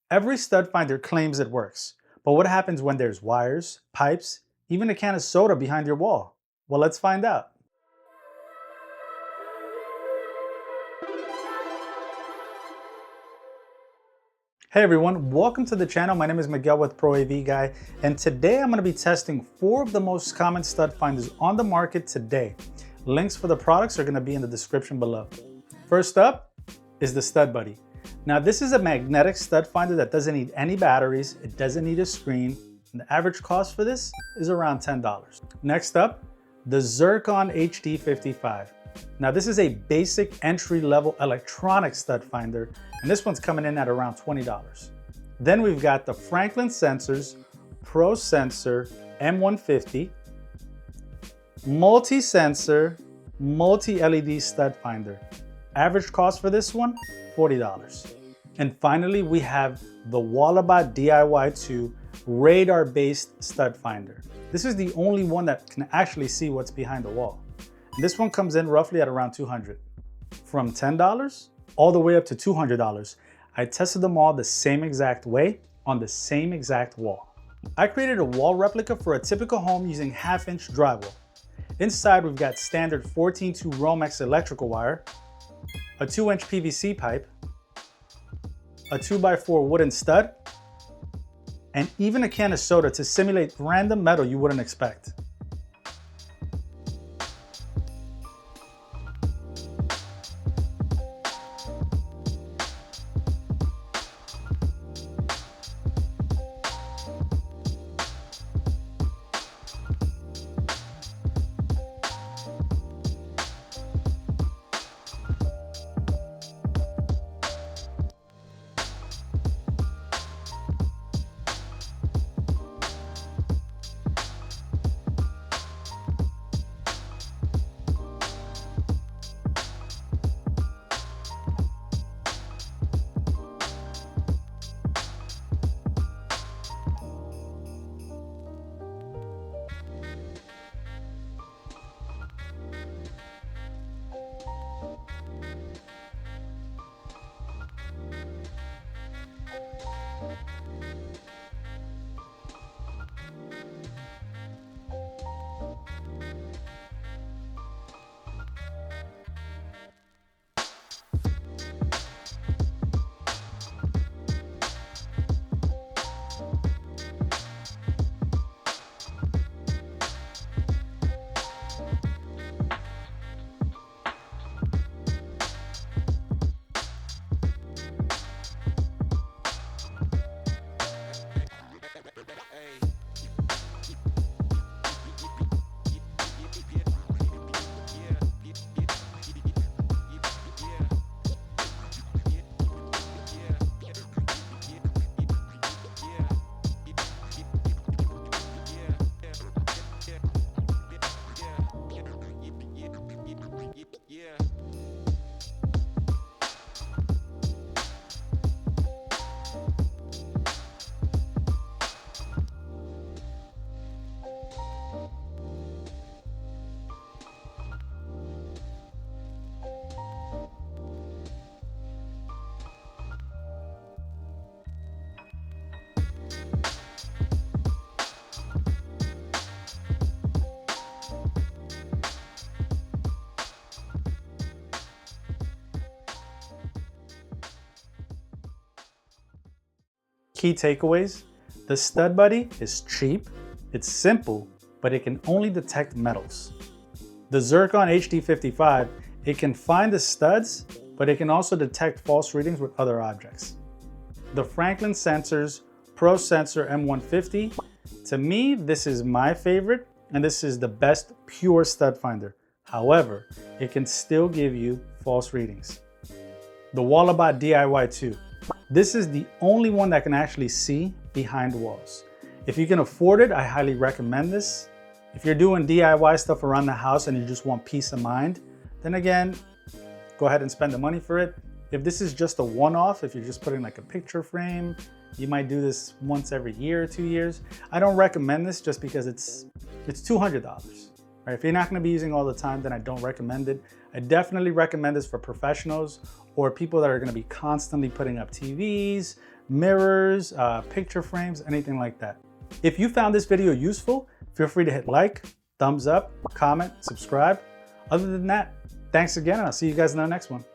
Every stud finder claims it works, but what happens when there's wires, pipes, even a can of soda behind your wall? Well, let's find out. Hey everyone, welcome to the channel. My name is Miguel with Pro AV Guy, and today I'm going to be testing 4 of the most common stud finders on the market today. Links for the products are going to be in the description below. First up is the Stud Buddy. Now this is a magnetic stud finder that doesn't need any batteries, it doesn't need a screen, and the average cost for this is around $10. Next up, the Zircon HD55. Now this is a basic entry-level electronic stud finder, and this one's coming in at around $20. Then we've got the Franklin Sensors ProSensor M150 multi-sensor, multi-LED stud finder. Average cost for this one, $40. And finally, we have the Walabot DIY2 radar-based stud finder. This is the only one that can actually see what's behind the wall. And this one comes in roughly at around $200. From $10 all the way up to $200. I tested them all the same exact way on the same exact wall. I created a wall replica for a typical home using 1/2-inch drywall. Inside, we've got standard 14-2 Romex electrical wire, a 2-inch PVC pipe, a 2x4 wooden stud, and even a can of soda to simulate random metal you wouldn't expect. Key takeaways: the Stud Buddy is cheap, it's simple, but it can only detect metals. The Zircon HD55, it can find the studs, but it can also detect false readings with other objects. The Franklin Sensors ProSensor M150, to me, this is my favorite, and this is the best pure stud finder. However, it can still give you false readings. The Walabot DIY2. This is the only one that can actually see behind walls. If you can afford it, I highly recommend this. If you're doing DIY stuff around the house and you just want peace of mind, then again, go ahead and spend the money for it. If this is just a one-off, if you're just putting like a picture frame, you might do this once every year or 2 years. I don't recommend this just because it's $200. Right? If you're not gonna be using all the time, then I don't recommend it. I definitely recommend this for professionals or people that are gonna be constantly putting up TVs, mirrors, picture frames, anything like that. If you found this video useful, feel free to hit like, thumbs up, comment, subscribe. Other than that, thanks again, and I'll see you guys in the next one.